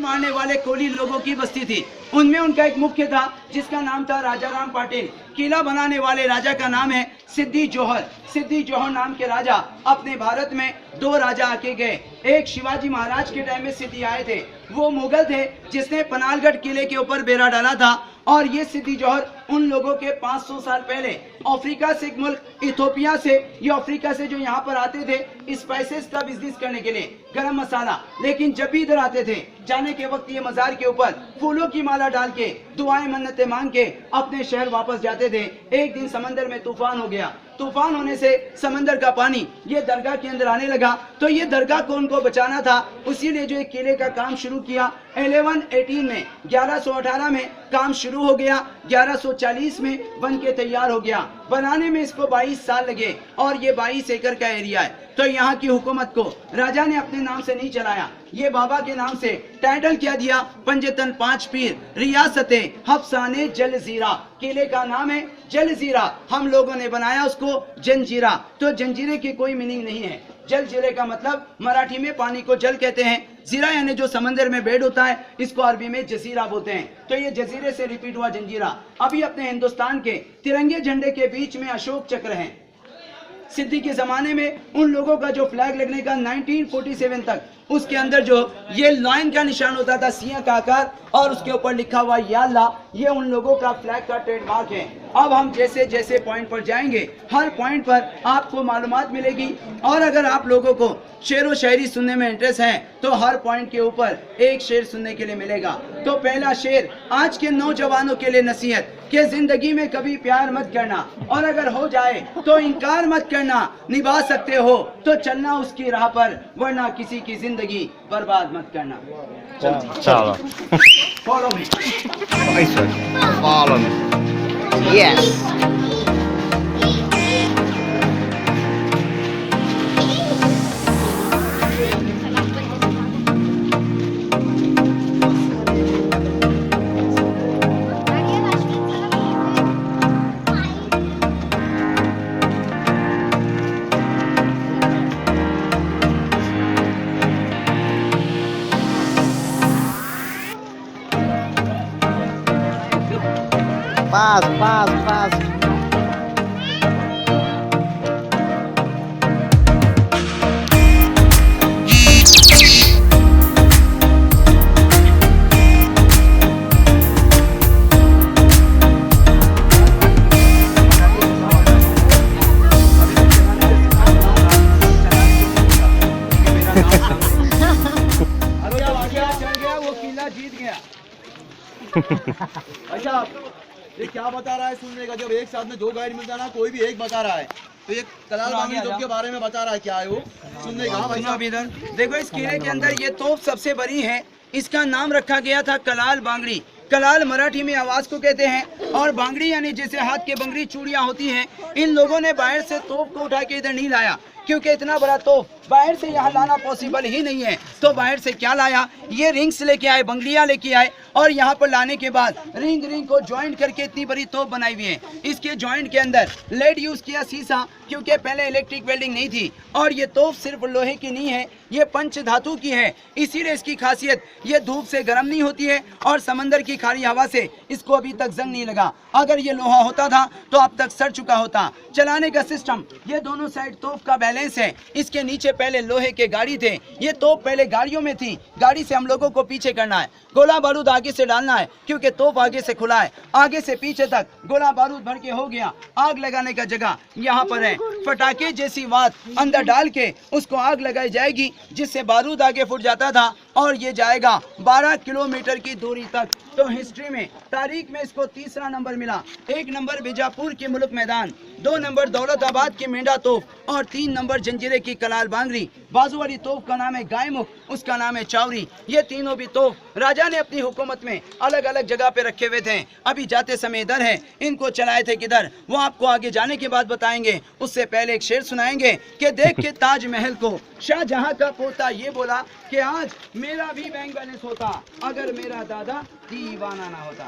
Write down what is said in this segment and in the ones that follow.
मारने वाले कोली लोगों की बस्ती थी। उनमें उनका एक मुख्य था जिसका नाम था राजाराम पाटिल। किला बनाने वाले राजा का नाम है सिद्दी जोहर। सिद्दी जोहर नाम के राजा अपने भारत में 2 राजा आके गए। एक शिवाजी महाराज के टाइम में सिद्दी आए थे, वो मुगल थे जिसने पनालगढ़ किले के ऊपर बेड़ा डाला था। और ये सिद्दी जोहर उन लोगों के 500 साल पहले अफ्रीका से एक मुल्क इथोपिया से, ये अफ्रीका से जो यहाँ पर आते थे स्पाइसेस का बिजनेस करने के लिए, गरम मसाला, लेकिन जब भी इधर आते थे जाने के वक्त ये मजार के ऊपर फूलों की माला डाल के दुआएं मन्नतें मांग के अपने शहर वापस जाते थे। एक दिन समंदर में तूफान हो गया। तूफान होने से समंदर का पानी ये दरगाह के अंदर आने लगा, तो ये दरगाह को उनको बचाना था, उसीलिए जो एक किले का काम शुरू किया। 1118 में 1118 में काम शुरू हो गया, 1140 में बन के तैयार हो गया। बनाने में इसको 22 साल लगे और ये 22 एकड़ का एरिया है। तो यहाँ की हुकूमत को राजा ने अपने नाम से नहीं चलाया, ये बाबा के नाम से टाइटल क्या दिया, पंजतन 5 पीर रियासते हफ्साने जलजीरा। किले का नाम है जलजीरा, हम लोगों ने बनाया उसको जंजीरा। तो जंजीरे की कोई मीनिंग नहीं है। जलजीरे का मतलब मराठी में पानी को जल कहते हैं, जीरा यानी जो समंदर में बेड होता है, इसको अरबी में जजीरा बोलते हैं। तो ये जजीरे से रिपीट हुआ जंजीरा। अभी अपने हिंदुस्तान के तिरंगे झंडे के बीच में अशोक चक्र है। सिद्दी के जमाने में उन लोगों का जो फ्लैग लगने का 1947 तक, उसके अंदर जो ये लाइन का निशान होता था, सिंह का आकार, और उसके ऊपर लिखा हुआ या अल्लाह, ये उन लोगों का फ्लैग का ट्रेडमार्क है। अब हम जैसे जैसे पॉइंट पर जाएंगे, हर पॉइंट पर आपको मालूमात मिलेगी। और अगर आप लोगों को शेर व शायरी सुनने में इंटरेस्ट है तो हर पॉइंट के ऊपर एक शेर सुनने के लिए मिलेगा। तो पहला शेर आज के नौजवानों के लिए नसीहत कि जिंदगी में कभी प्यार मत करना, और अगर हो जाए तो इनकार मत करना। निभा सकते हो तो चलना उसकी राह पर, वरना किसी की जिंदगी बर्बाद मत करना। चलो follow me. follow me. Yes. Fast. वो किला जीत गया। अच्छा, ये क्या बता रहा है सुनने का? जब एक साथ में 2 गाइड मिलता है ना, कोई भी एक बता रहा है, तो ये कलाल बांगड़ी तोप के बारे में बता रहा है। क्या है वो सुनने का? भाई साहब इधर देखो, इस किले के अंदर ये तोप सबसे बड़ी है। इसका नाम रखा गया था कलाल बांगड़ी। कलाल मराठी में आवाज को कहते हैं, और बांगड़ी यानी जैसे हाथ के बंगड़ी चूड़ियां होती हैं। इन लोगों ने बाहर से तोप को उठा के इधर नहीं लाया, क्योंकि इतना बड़ा तोप बाहर से यहाँ लाना पॉसिबल ही नहीं है। तो बाहर से क्या लाया, ये रिंग्स लेके आए, बंगड़ियाँ लेके आए, और यहाँ पर लाने के बाद रिंग को ज्वाइंट करके इतनी बड़ी तोप बनाई हुई है। इसके ज्वाइंट के अंदर लेड यूज किया, शीशा, क्योंकि पहले इलेक्ट्रिक वेल्डिंग नहीं थी। और ये तोप सिर्फ लोहे की नहीं है, ये पंच धातु की है। इसीलिए इसकी खासियत, ये धूप से गर्म नहीं होती है और समंदर की खारी हवा से इसको अभी तक जंग नहीं लगा। अगर ये लोहा होता था तो अब तक सड़ चुका होता। चलाने का सिस्टम, ये दोनों साइड तोप का बैलेंस है। इसके नीचे पहले लोहे के गाड़ी थे। ये तोप पहले गाड़ियों में थी, गाड़ी से हम लोगों को पीछे करना है। गोला बारूद आगे से डालना है, क्योंकि तोप आगे से खुला है। आगे से पीछे तक गोला बारूद भर के हो गया। आग लगाने का जगह यहाँ पर है। पटाखे जैसी बात अंदर डाल के उसको आग लगाई जाएगी, जिससे बारूद आगे फूट जाता था, और ये जाएगा 12 किलोमीटर की दूरी तक। तो हिस्ट्री में, तारीख में इसको 3रा नंबर मिला। 1 नंबर बीजापुर की मुल्क मैदान, 2 नंबर दौलताबाद की मेंढा तोप, और 3 नंबर जंजीरे की कलाल बांगड़ी। बाजू वाली तोप का नाम है गायमुख, उसका नाम है चावरी। ये तीनों भी तोप राजा ने अपनी हुकूमत में अलग अलग जगह पे रखे हुए थे। अभी जाते समय इधर है, इनको चलाए थे किधर, वो आपको आगे जाने के बाद बताएंगे। उससे पहले एक शेर सुनाएंगे कि देख के ताजमहल को शाहजहां का पोता ये बोला कि आज मेरा भी बैंक बैलेंस होता, अगर मेरा दादा दीवाना ना होता।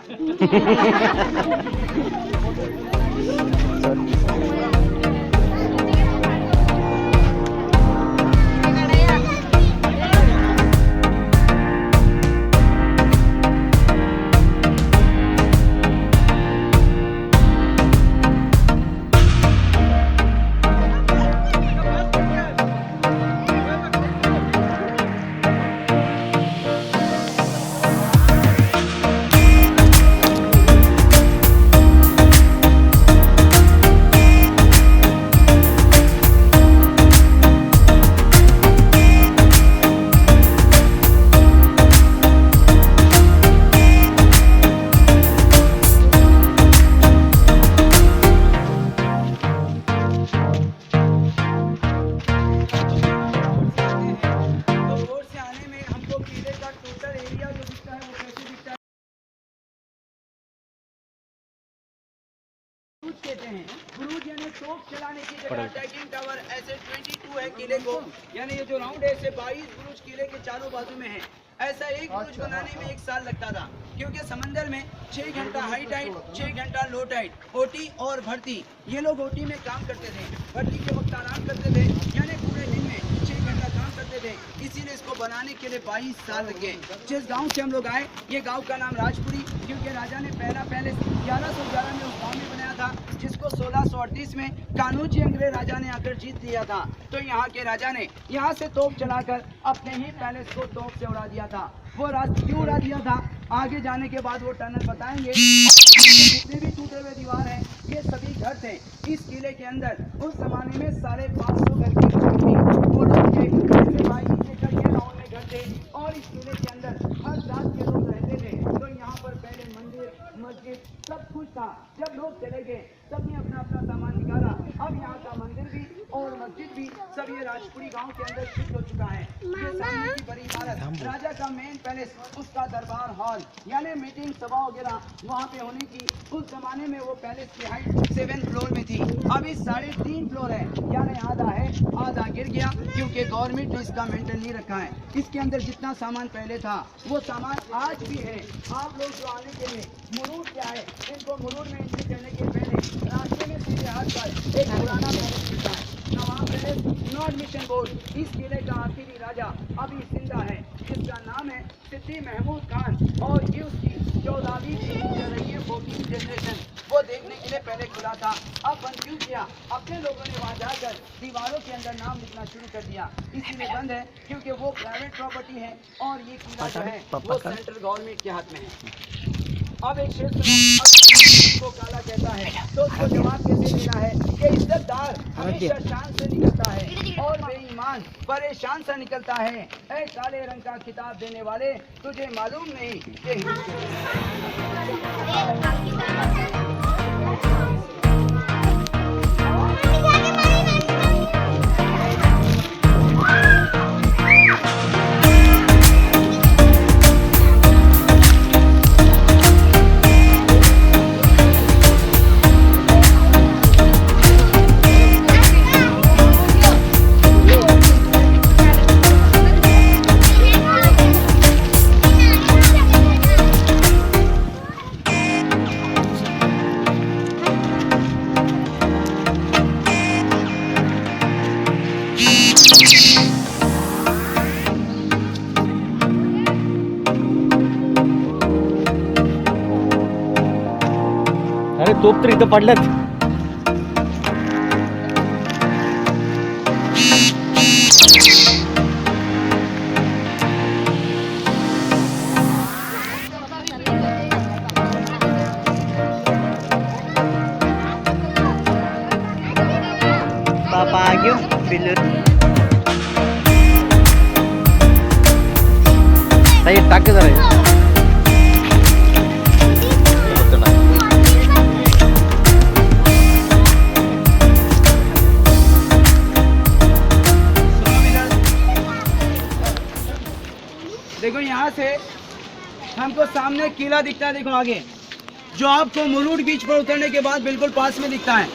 कहते हैं। बुरुज यानी तोप चलाने की जगह। अटैकिंग टावर ऐसे 22 है किले को, यानी ये जो राउंड है ऐसे 22 बुरुज किले के चारों बाजू में है। ऐसा एक बुरुज बनाने में 1 साल लगता था, क्योंकि समंदर में 6 घंटा हाई टाइड, 6 घंटा लो टाइड, ओटी और भर्ती, ये लोग ओटी में काम करते थे, भर्ती के वक्त आराम करते थे, यानी पूरे दिन में 6 घंटा काम करते थे। इसीलिए इसको बनाने के लिए 22 साल लगे। जिस गांव से हम लोग आए, ये गांव का नाम राजपुरी, क्योंकि राजा ने पहला पैलेस 1111 में उस गांव में बनाया था, जिसको 1638 में कान्होजी अंग्रेज राजा ने आकर जीत लिया था। तो यहाँ के राजा ने यहाँ से तोप चलाकर अपने ही पैलेस को तोप से उड़ा दिया था। वो रास्ता क्यों उड़ा दिया था, आगे जाने के बाद वो टनल बताएंगे। जितने भी टूटे हुए दीवार हैं, ये सभी घर थे इस किले के अंदर। उस जमाने में 550 घर की बस्ती थी। वो लोग थे जैसे भाई के घर, ये गाँव में घर थे, और इस किले के अंदर हर जात के लोग रहते थे। तो यहाँ पर पहले मंदिर, मस्जिद सब कुछ था। जब लोग चले गए, सबने अपना अपना सामान निकाला। अब यहाँ का मंदिर भी और मस्जिद भी सब ये राजपुरी गांव के अंदर शिफ्ट हो चुका है। ये सामने की बड़ी इमारत राजा का मेन पैलेस, उसका दरबार हॉल, यानी मीटिंग सभा वगैरह वहाँ पे होने की। उस जमाने में वो पैलेस की हाइट 7 फ्लोर में थी। अभी 3.5 फ्लोर है, यानी आधा है, आधा गिर गया, क्योंकि गवर्नमेंट ने इसका मेंटेन नहीं रखा है। इसके अंदर जितना सामान पहले था वो सामान आज भी है। आप लोग जो आने के लिए मुरूड क्या है, इनको मुरूड में एंट्री करने के पहले रास्ते में सीधे हाथ पर एक पुराना पैलेस मिलता है, नवाब पैलेस, नो एडमिशन बोर्ड। इस किले का आखिरी राजा अभी जिंदा है, जिसका नाम है सिद्दी महमूद खान, और ये उसकी 14वीं पीढ़ी चल रही है, 14th जनरेशन। वो देखने के लिए पहले खुला था, अब बंद क्यों किया? अपने लोगों ने वहाँ जाकर दीवारों के अंदर नाम लिखना शुरू कर दिया। इसीलिए बंद है, क्योंकि वो प्राइवेट प्रॉपर्टी है, और ये किला जो है वो सेंट्रल गवर्नमेंट के हाथ में है। अब एक शेर को काला कहता है, तो उसको जवाब कैसे देना है कि इज्जतदार हमेशा शान से निकलता है, और बेईमान परेशान से निकलता है। ऐ काले रंग का खिताब देने वाले, तुझे मालूम नहीं कि अरे तोप तर इथं पडल्यात. Papa Agyo, Pilot. Tayo tak जरा. देखो यहाँ से हमको सामने किला दिखता है। देखो आगे जो आपको मुरूड बीच पर उतरने के बाद बिल्कुल पास में दिखता है,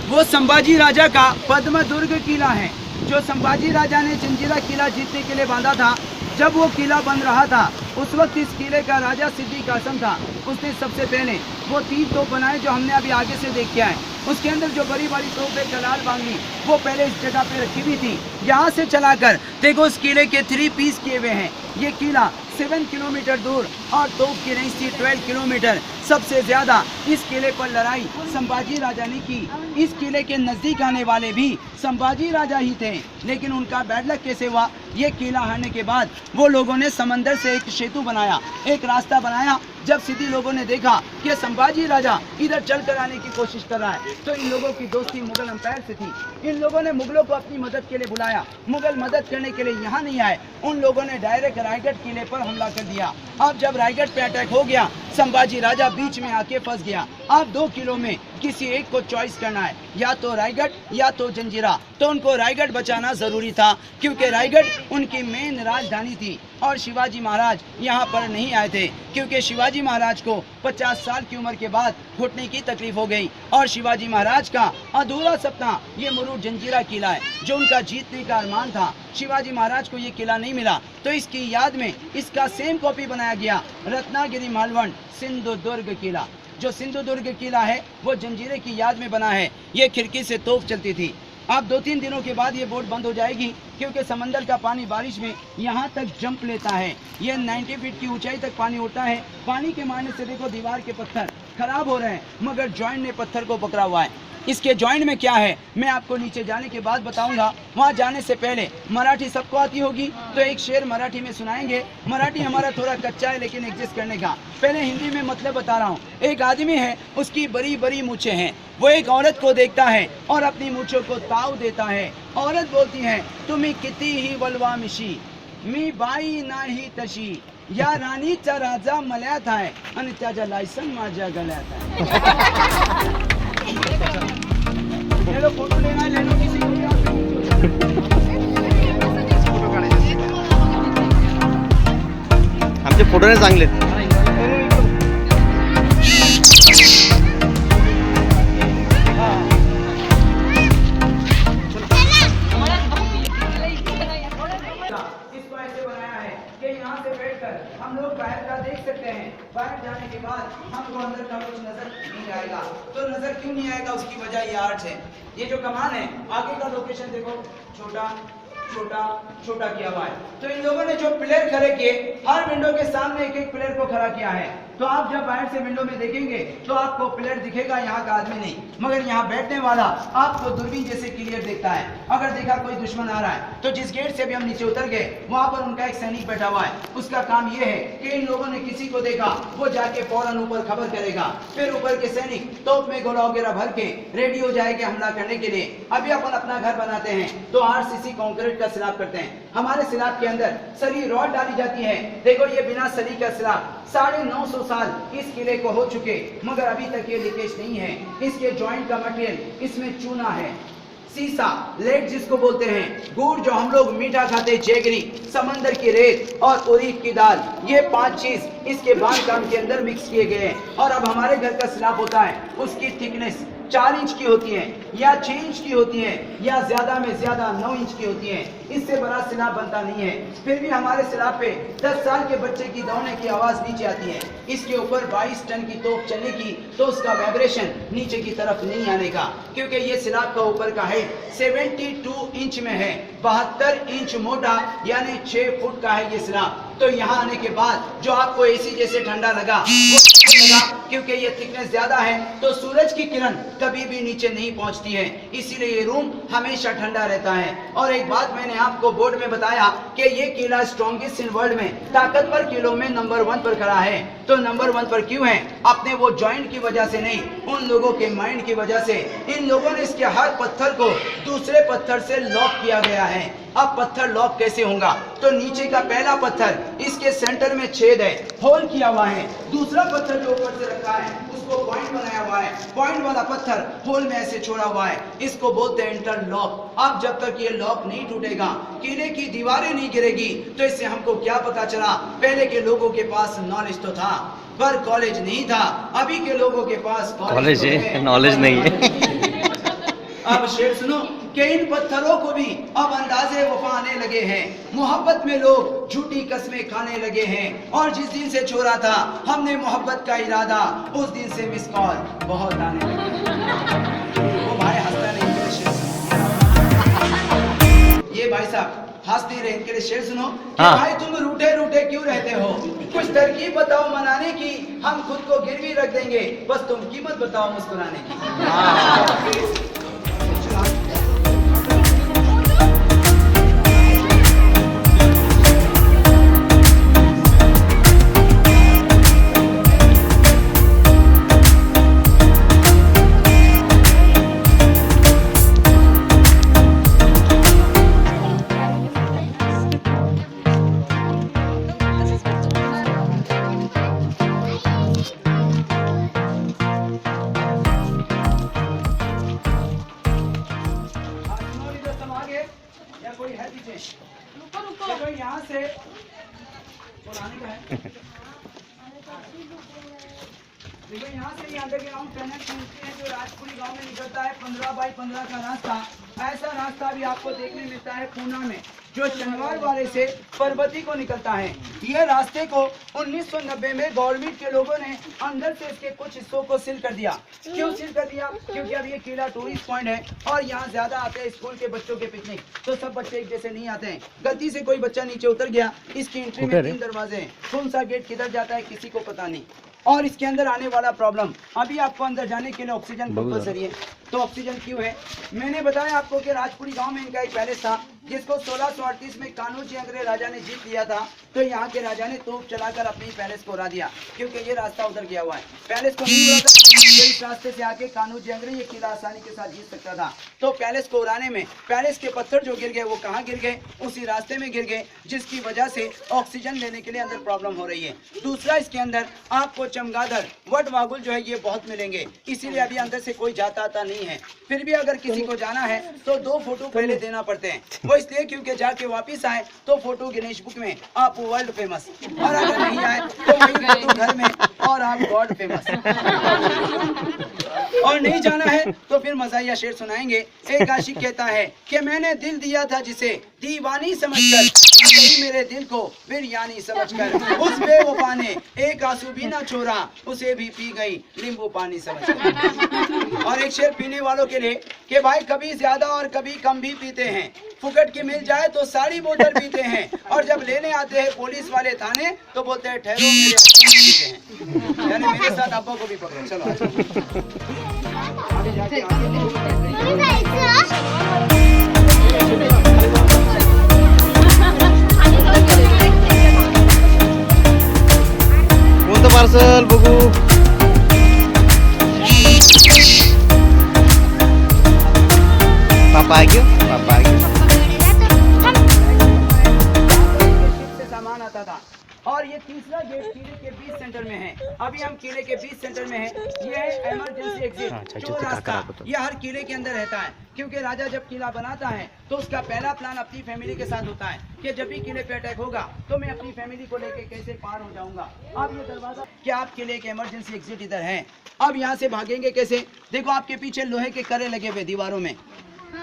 वो संभाजी राजा का पद्म दुर्ग किला है, जो संभाजी राजा ने जंजीरा किला जीतने के लिए बांधा था। जब वो किला बन रहा था, उस वक्त इस किले का राजा सिद्दी कासम था। उसने सबसे पहले वो 3 तोप बनाए, जो हमने अभी आगे से देख के आए। उसके अंदर जो बड़ी बड़ी तोप है कलाल बांगली, वो पहले इस जगह पे रखी हुई थी। यहाँ से चलाकर देखो इस किले के 3 पीस किए हुए हैं। ये किला 7 किलोमीटर दूर, और तोप की रेंज थी 12 किलोमीटर। सबसे ज्यादा इस किले पर लड़ाई संभाजी राजा ने की। इस किले के नजदीक आने वाले भी संभाजी राजा ही थे, लेकिन उनका बैड लक कैसे हुआ? ये किला हारने के बाद वो लोगों ने समंदर से एक सेतु बनाया, एक रास्ता बनाया। जब सिद्दी लोगों ने देखा कि संभाजी राजा इधर चल कर आने की कोशिश कर रहा है, तो इन लोगों की दोस्ती मुगल अंपायर से थी। इन लोगों ने मुगलों को अपनी मदद के लिए बुलाया। मुगल मदद करने के लिए यहाँ नहीं आए, उन लोगों ने डायरेक्ट रायगढ़ किले पर हमला कर दिया। अब जब रायगढ़ पे अटैक हो गया, संभाजी राजा बीच में आके फंस गया। आप 2 किलो में किसी एक को चॉइस करना है, या तो रायगढ़ या तो जंजीरा। तो उनको रायगढ़ बचाना जरूरी था, क्योंकि रायगढ़ उनकी मेन राजधानी थी और शिवाजी महाराज यहाँ पर नहीं आए थे, क्योंकि शिवाजी महाराज को 50 साल की उम्र के बाद घुटने की तकलीफ हो गई और शिवाजी महाराज का अधूरा सपना ये मुरुड जंजीरा किला है, जो उनका जीतने का अरमान था। शिवाजी महाराज को ये किला नहीं मिला, तो इसकी याद में इसका सेम कॉपी बनाया गया, रत्नागिरी मालवण सिंधुदुर्ग किला। जो सिंधुदुर्ग किला है वो जंजीरे की याद में बना है। ये खिड़की से तोप चलती थी। अब 2-3 दिनों के बाद ये बोट बंद हो जाएगी, क्योंकि समंदर का पानी बारिश में यहाँ तक जंप लेता है। ये 90 फीट की ऊंचाई तक पानी उठता है। पानी के मारने से देखो दीवार के पत्थर खराब हो रहे हैं, मगर जॉइंट ने पत्थर को पकड़ा हुआ है। इसके जॉइंट में क्या है मैं आपको नीचे जाने के बाद बताऊंगा। वहाँ जाने से पहले मराठी सबको आती होगी, तो एक शेर मराठी में सुनाएंगे। मराठी हमारा थोड़ा कच्चा है, लेकिन एडजस्ट करने का। पहले हिंदी में मतलब बता रहा हूँ। एक आदमी है, उसकी बड़ी बड़ी मूछें हैं। वो एक औरत को देखता है और अपनी मूछों को ताव देता है। औरत बोलती है, तुम्हें किती ही वलवा मिशी, मी बाई नाही तशी, या राणीचा राजा मल्यात आहे आणि त्याचा लायसन माझ्या गळ्यात आहे। ले लो, फोटो लेना है, ले लो किसी को भी आप। आमचे फोटो नाही चांगले इसको ऐसे बनाया है कि यहाँ से बैठकर हम लोग बाहर का देख सकते हैं। बाहर जाने के बाद हमको अंदर का कुछ नजर नहीं आएगा। तो नजर क्यों नहीं आएगा, उसकी वजह ये आर्ट है। ये जो कमान है, आगे का लोकेशन देखो, छोटा छोटा छोटा किया हुआ है। तो इन लोगों ने जो पिलर खड़े किए, हर विंडो के सामने एक एक पिलर को खड़ा किया है। तो आप जब बाहर से विंडो में देखेंगे तो आपको पिलर दिखेगा, यहाँ का आदमी नहीं, मगर यहाँ बैठने वाला आपको दूरबीन जैसे क्लियर देखता है। अगर देखा कोई दुश्मन आ रहा है, तो जिस गेट से भी हम नीचे उतर गए, वहाँ पर उनका एक सैनिक बैठा हुआ है। उसका काम ये है कि इन लोगों ने किसी को देखा, वो जाके फौरन ऊपर खबर करेगा। फिर ऊपर के सैनिक तोप में गोला वगैरह भर के रेडी हो जाएंगे हमला करने के लिए। अभी अपन अपना घर बनाते हैं तो RCC कंक्रीट का स्लैब करते हैं। हमारे स्लैब के अंदर सरी रॉड डाली जाती है। देखो ये बिना सरी का स्लैब 950 साल इस किले को हो चुके, मगर अभी तक ये लीकेज नहीं है। इसके जॉइंट का मटेरियल इसमें चूना है, सीसा, लेड जिसको बोलते हैं, गुड़ जो हम लोग मीठा खाते, जेगरी, समंदर की रेत और उड़ीद की दाल, ये 5 चीज इसके बांधकाम के अंदर मिक्स किए गए हैं। और अब हमारे घर का स्लैब होता है, उसकी थिकनेस 4 इंच की होती है, या 6 इंच की होती है, या ज्यादा में ज्यादा 9 इंच की होती है। इससे बड़ा स्लैब बनता नहीं है। फिर भी हमारे स्लैब पे 10 साल के बच्चे की दौड़ने की आवाज नीचे आती है। इसके ऊपर 22 टन की तोप चलने की, तो उसका वाइब्रेशन नीचे की तरफ नहीं आने का, क्योंकि ये स्लैब का ऊपर का हाइट 72 इंच में है, 72 इंच मोटा, यानी 6 फुट का है ये स्लैब। तो यहाँ आने के बाद जो आपको AC जैसे ठंडा लगा, वो लगा, क्योंकि ये थिकनेस ज्यादा है, तो सूरज की किरण कभी भी नीचे नहीं पहुंचती है, इसीलिए ये रूम हमेशा ठंडा रहता है। और एक बात मैंने आपको बोर्ड में बताया कि ये किला स्ट्रॉन्गेस्ट इन वर्ल्ड में, ताकतवर किलों में नंबर 1 पर खड़ा है। तो नंबर 1 पर क्यों है? अपने वो जॉइंट की वजह से नहीं, उन लोगों के माइंड की वजह से। इन लोगों ने इसके हर पत्थर को दूसरे पत्थर से लॉक किया गया है। अब पत्थर लॉक कैसे होगा? तो नीचे का पहला पत्थर, इसके सेंटर में छेद है, होल किया हुआ है। दूसरा पत्थर जो ऊपर से रखा है, उसको पॉइंट बनाया हुआ है। पॉइंट वाला पत्थर होल में ऐसे छोड़ा हुआ है, इसको बोलते हैं इंटरलॉक। अब जब तक ये लॉक नहीं टूटेगा, किले की दीवारें नहीं गिरेगी, तो इससे हमको क्या पता चला? पहले के लोगों के पास नॉलेज तो था, पर कॉलेज नहीं था। अभी के लोगों के पास कॉलेज है, नॉलेज नहीं है। अब शेर सुनो कि इन पत्थरों को भी अब अंदाजे वफा आने लगे हैं। मोहब्बत में लोग झूठी कस्में खाने लगे हैं। और जिस दिन से छोड़ा था हमने मोहब्बत का इरादा, उस दिन से मिस कॉल बहुत आने लगे। वो भाई हंसता नहीं, ये भाई साहब हंसते रहे, इनके लिए शेर सुनो कि हाँ। भाई तुम रूठे रूठे क्यों रहते हो? कुछ तरकीब बताओ मनाने की, हम खुद को गिरवी रख देंगे, बस तुम कीमत बताओ मुस्कुराने की। देखो यहाँ से ही अंडरग्राउंड टनल है जो राजपुरी गांव में निकलता है। 15 बाई 15 का रास्ता। ऐसा रास्ता भी आपको देखने मिलता है पूना में, जो शनिवार वाले से परबती को निकलता है। ये रास्ते को 1990 में गवर्नमेंट के लोगों ने अंदर से इसके कुछ हिस्सों को सील कर दिया। क्यों सील कर दिया? क्योंकि अब ये किला टूरिस्ट पॉइंट है और यहाँ ज्यादा आते हैं स्कूल के बच्चों के पिकनिक, तो सब बच्चे एक जैसे नहीं आते हैं। गलती से कोई बच्चा नीचे उतर गया, इसकी एंट्री में 3 दरवाजे हैं, कौन सा गेट किधर जाता है किसी को पता नहीं। और इसके अंदर आने वाला प्रॉब्लम, अभी आपको अंदर जाने के लिए ऑक्सीजन कंपलसरी है। तो ऑक्सीजन क्यों है? मैंने बताया आपको कि राजपुरी गांव में इनका एक पैलेस था जिसको 1638 में कान्होजी अंग्रेज राजा ने जीत लिया था। तो यहाँ के राजा ने तोप चलाकर अपनी पैलेस को उड़ा दिया, क्योंकि ये रास्ता उधर गया हुआ है। पैलेस को नहीं उड़ा था, तो इस रास्ते से आके कान्होजी अंग्रेज ये किला आसानी के साथ जीत सकता था। तो पैलेस को उड़ाने में पैलेस के पत्थर जो गिर गए वो कहाँ गिर गए? उसी रास्ते में गिर गए, जिसकी वजह से ऑक्सीजन लेने के लिए अंदर प्रॉब्लम हो रही है। दूसरा, इसके अंदर आपको चमगादड़, वट वागुल जो है ये बहुत मिलेंगे, इसीलिए अभी अंदर से कोई जाता आता नहीं है। फिर भी अगर किसी को जाना है तो 2 फोटो पहले देना पड़ते हैं। वो इसलिए क्योंकि जाके वापिस आए तो फोटो गिनीज बुक में आप वर्ल्ड फेमस, और अगर नहीं आए तो वही फोटो घर में और आप गॉड फेमस। और नहीं जाना है तो फिर मज़ाहिया शेर सुनाएंगे। एक आशिक कहता है कि मैंने दिल दिया था जिसे दीवानी समझकर, मेरे दिल को बिरयानी समझकर, उस बेवफा ने एक आंसू भी ना छोड़ा, उसे भी पी गई नींबू पानी समझकर। और एक शेर पीने वालों के लिए कि भाई कभी ज्यादा और कभी कम भी पीते हैं, फुकट की मिल जाए तो सारी बोतल पीते हैं, और जब लेने आते हैं पुलिस वाले थाने तो बोलते हैं ठहरो मेरे अब्बा पीते हैं। यानी मेरे साथ अब्बा को भी पकड़ो। चलो आगे जाके कोणतं पार्सल बघू? पापा आ गयो, पापा आ गयो। से सामान आता था। और ये तीसरा गेट किले के बीच सेंटर में है। अभी हम किले के बीच सेंटर में है। ये है इमरजेंसी एग्जिट, जो रास्ता ये हर किले के अंदर रहता है, क्योंकि राजा जब किला बनाता है तो उसका पहला प्लान अपनी फैमिली के साथ होता है कि जब भी किले पे अटैक होगा तो मैं अपनी फैमिली को लेके कैसे पार हो जाऊंगा। अब ये दरवाजा क्या आप किले के इमरजेंसी एग्जिट इधर है। अब यहाँ से भागेंगे कैसे? देखो आपके पीछे लोहे के करे लगे हुए दीवारों में,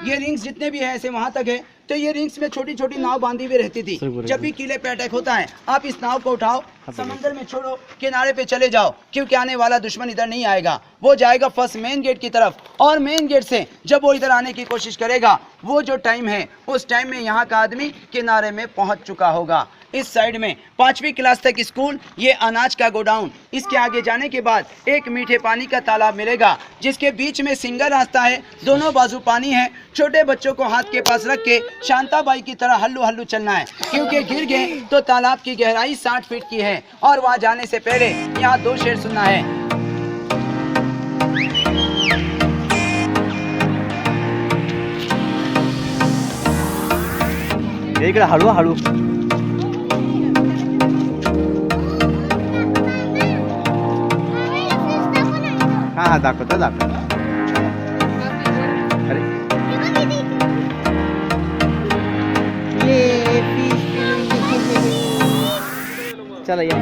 ये रिंग्स जितने भी है ऐसे वहां तक है। तो ये रिंग्स में छोटी छोटी नाव बांधी हुई रहती थी। जब भी किले पे अटैक होता है आप इस नाव को उठाओ, समंदर में छोड़ो, किनारे पे चले जाओ, क्योंकि आने वाला दुश्मन इधर नहीं आएगा। वो जाएगा फर्स्ट मेन गेट की तरफ, और मेन गेट से जब वो इधर आने की कोशिश करेगा, वो जो टाइम है उस टाइम में यहाँ का आदमी किनारे में पहुंच चुका होगा। इस साइड में 5वीं क्लास तक स्कूल, ये अनाज का गोडाउन। इसके आगे जाने के बाद एक मीठे पानी का तालाब मिलेगा, जिसके बीच में सिंगल रास्ता है, दोनों बाजू पानी है। छोटे बच्चों को हाथ के पास रख के शांताबाई की तरह हल्लू हल्लू चलना है, क्योंकि गिर गए तो तालाब की गहराई 60 फीट की है। और वहाँ जाने से पहले यहाँ 2 शेर सुनना है। इकडे हळू हळू. हा दाखवतो दाखवतो. अरे चला या.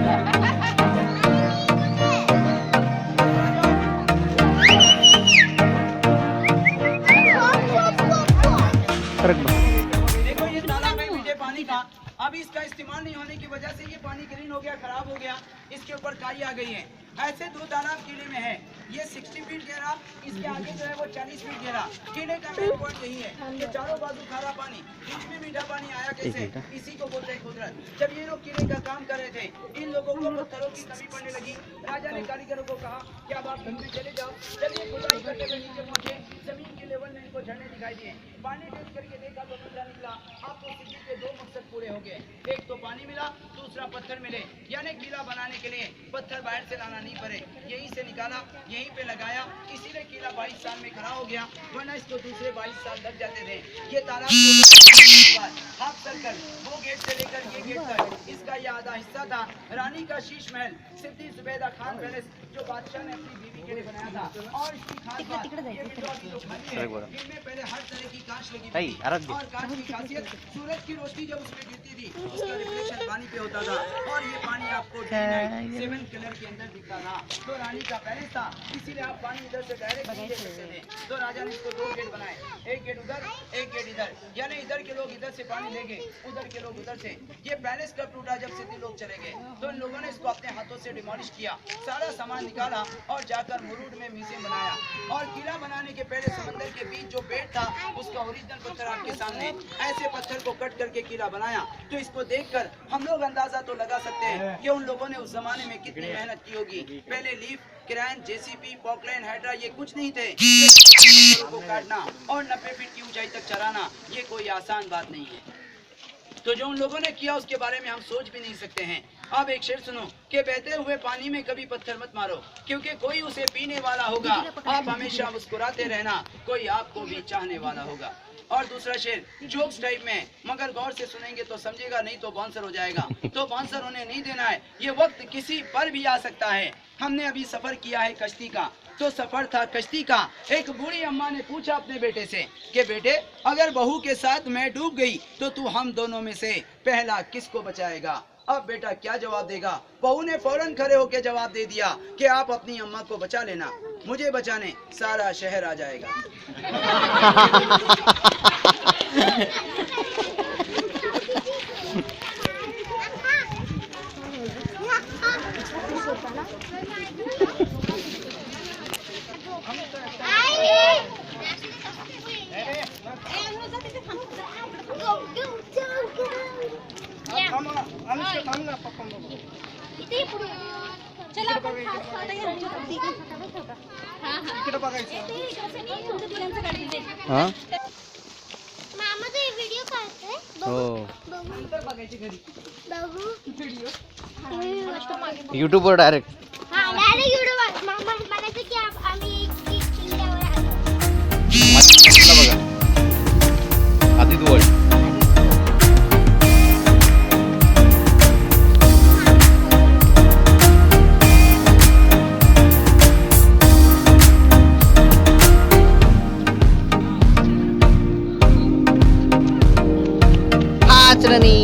देखो ये तालाब है मीठे पानी का। अब इसका इस्तेमाल नहीं होने की वजह से ये पानी ग्रीन हो गया, खराब हो गया, इसके ऊपर काई आ गई है। ऐसे 2 तालाब किले में है। ये 60 फीट गहरा, इसके आगे जो है वो 40 फीट गहरा। किले का मेन पॉइंट यही है कि चारों बाजू खारा पानी, बीच में मीठा पानी आया कैसे, इसी को बोलते हैं कुदरत। जब ये लोग किले का काम कर रहे थे, इन लोगों को पत्थरों की कमी पड़ने लगी। राजा ने कारीगरों को कहा कि अब आप घर में चले जाओ। जब ये खुदाई करते हुए नीचे पहुंचे, जमीन के लेवल में इनको झरने दिखाई दिए। पानी टेस्ट करके देखा तो पता निकला आपको किले के 2 मकसद पूरे हो गए। एक तो पानी मिला, दूसरा पत्थर मिले, यानी किला बनाने के लिए पत्थर बाहर से लाना नहीं पड़े, यहीं से निकाला, यहीं यहीं पे लगाया, इसीलिए किला 22 साल में खड़ा हो गया, वरना इसको दूसरे 22 साल लग जाते थे। ये तालाब हाफ सर्कल वो गेट से लेकर ये गेट तक इसका ये आधा हिस्सा था। रानी का शीश महल सिद्दी जुबैदा खान पैलेस जो बादशाह ने अपनी बीवी के लिए बनाया था। और इसकी खास बात ये विंडो जो खाली है, इनमें पहले हर तरह की कांच लगी हुई थी। और कांच की खासियत, सूरज की रोशनी जब उसमें गिरती थी उसका रिफ्लेक्शन पानी पे होता था और ये पानी आपको 7 कलर के अंदर दिखता था। तो रानी का पैलेस था, इसीलिए आप पानी इधर से डायरेक्ट नहीं देख सकते थे। तो राजा ने इसको 2 गेट बनाए, एक गेट उधर एक गेट इधर, यानी इधर के लोग इधर से पानी ले गए, उधर के लोग उधर से। ये पैलेस कब टूटा? जब सिद्दी लोग चले गए तो इन लोगों ने इसको अपने हाथों से डिमोलिश किया, सारा सामान निकाला और जाकर मुरुड में म्यूजियम बनाया। और किला बनाने के पहले समंदर के बीच जो बेड था उसका ओरिजिनल पत्थर आपके सामने, ऐसे पत्थर को कट करके किला बनाया। तो इसको देखकर हम लोग अंदाजा तो लगा सकते हैं कि उन लोगों ने उस जमाने में कितनी मेहनत की होगी। पहले लीफ, क्रेन, जेसीबी, पॉकलाइन, हाइड्रा ये कुछ नहीं थे। को काटना और 90 फीट की ऊंचाई तक चढ़ाना ये कोई आसान बात नहीं है। तो जो उन लोगों ने किया उसके बारे में हम सोच भी नहीं सकते हैं। अब एक शेर सुनो कि बहते हुए पानी में कभी पत्थर मत मारो, क्योंकि कोई उसे पीने वाला होगा। आप हमेशा मुस्कुराते रहना, कोई आपको भी चाहने वाला होगा। और दूसरा शेर जोक्स टाइप में, मगर गौर से सुनेंगे तो समझेगा, नहीं तो बाउंसर हो जाएगा। तो बाउंसर उन्हें नहीं देना है, ये वक्त किसी पर भी आ सकता है। हमने अभी सफर किया है कश्ती का, तो सफर था कश्ती का। एक बूढ़ी अम्मा ने पूछा अपने बेटे से कि बेटे, अगर बहू के साथ मैं डूब गई तो तू हम दोनों में से पहला किसको बचाएगा? अब बेटा क्या जवाब देगा? बहू ने फौरन खड़े होकर जवाब दे दिया कि आप अपनी अम्मा को बचा लेना, मुझे बचाने सारा शहर आ जाएगा। चला आपण फास्ट आता इकडे बघायचं हां मामा तो ये व्हिडिओ काढतोय हो नंतर बघायची घरी बघू YouTube वर डायरेक्ट हां डायरेक्ट व्हिडिओ मामा म्हणायचं की आम्ही एक किल्ल्यावर आलो बघा आधी वर्ल्ड आचरणी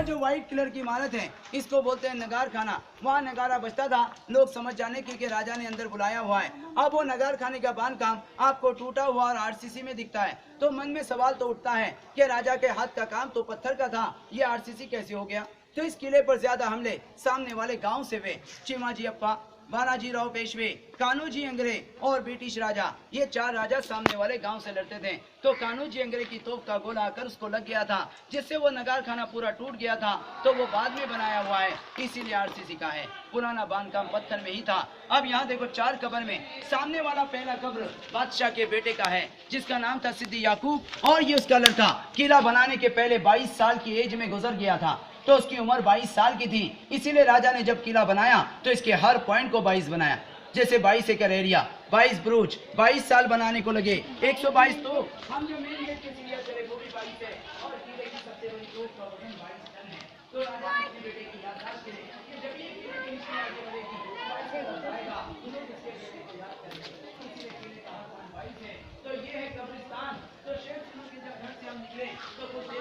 जो व्हाइट कलर की इमारत है इसको बोलते हैं नगार खाना। वहाँ नगारा बजता था, लोग समझ जाने कि राजा ने अंदर बुलाया हुआ है। अब वो नगार खाने का बांधकाम आपको टूटा हुआ और आरसीसी में दिखता है, तो मन में सवाल तो उठता है कि राजा के हाथ का काम तो पत्थर का था, ये आरसीसी कैसे हो गया? तो इस किले पर ज्यादा हमले सामने वाले गाँव से हुए। चिमाजी अप्पा, बालाजी राव पेशवे, कान्होजी अंग्रे और ब्रिटिश राजा, ये 4 राजा सामने वाले गांव से लड़ते थे। तो कान्होजी अंग्रे की तोप का गोला आकर उसको लग गया था, जिससे वो नगार खाना पूरा टूट गया था। तो वो बाद में बनाया हुआ है, इसीलिए आरसीसी का है। पुराना बांधकाम पत्थर में ही था। अब यहाँ देखो 4 कब्र में सामने वाला पहला कब्र बादशाह के बेटे का है, जिसका नाम था सिद्दी याकूब, और ये उसका लड़का किला बनाने के पहले 22 साल की एज में गुजर गया था। तो उसकी उम्र 22 साल की थी, इसीलिए राजा ने जब किला बनाया तो इसके हर पॉइंट को 22 बनाया। जैसे 22 एकड़ एरिया, 22 ब्रूच, 22 साल बनाने को लगे, 122। तो हम जो मेन गेट के सीढ़ियां चले वो भी 22 है, और किले की सबसे बड़ी तोप का वजन 22 टन है। तो राजा ने अपने बेटे की याददाश्त के लिए कि जब ये किले की नीचे आगे बढ़ेगी 22 से बढ़ाएगा, तो लोग इसके बेटे को याद करेंगे। इसलिए किले का हर पॉइंट 22 है। तो ये है कब्रिस्तान। तो शेख सुनो कि जब घर से हम निकले तो कुछ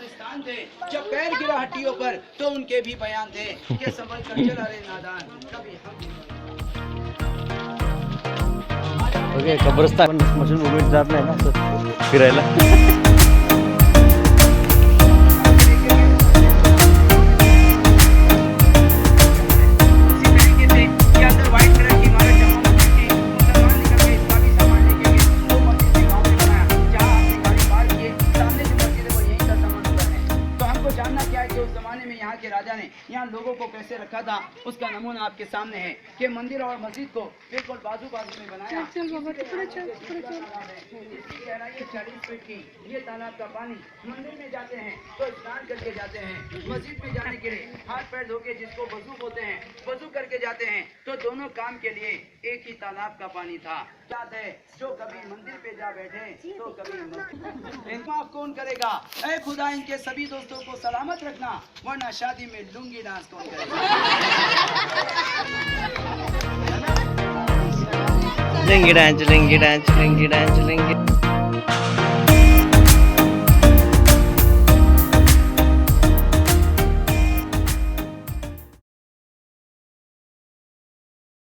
कब्रिस्तान थे, जब पैर गिरा हड्डियों पर तो उनके भी बयान थे कि संभल कर चला रे नादान कभी हम ओके कब्रस्तान स्मशान भूमीत जात नाही ना असं फिरायला के अंदर व्हाइट कलर की इमारत जमा मस्जिद थी। मुसलमान निकल गए इसका भी सामान लेके गए। तो मस्जिद ने गाँव में बनाया जहाँ आपने गाड़ी पार्क किए सामने जो मस्जिद है वो यहीं का सामान उधर है। तो हमको जानना क्या है कि उस जमाने में यहाँ के राजा ने यहाँ लोगों को कैसे रखा था, उसका नमूना आपके सामने है कि मंदिर और मस्जिद को बिल्कुल बाजू बाजू में बनाया। इसकी गहराई है 40 फीट की। ये तालाब का पानी मंदिर में जाते हैं तो स्नान करके जाते हैं, मस्जिद में जाने के लिए हाथ पैर धो के जिसको वजू बोलते हैं वजू करके जाते हैं। तो दोनों काम के लिए एक ही तालाब का पानी था। याद है जो कभी मंदिर पे जा बैठे तो कभी इनको आप कौन करेगा। ऐ खुदा इनके सभी दोस्तों को सलामत रखना, वरना शादी में लुंगी डांस कौन करेगा। लिंगी डांस लिंगी डांस लिंगी डांस लिंगी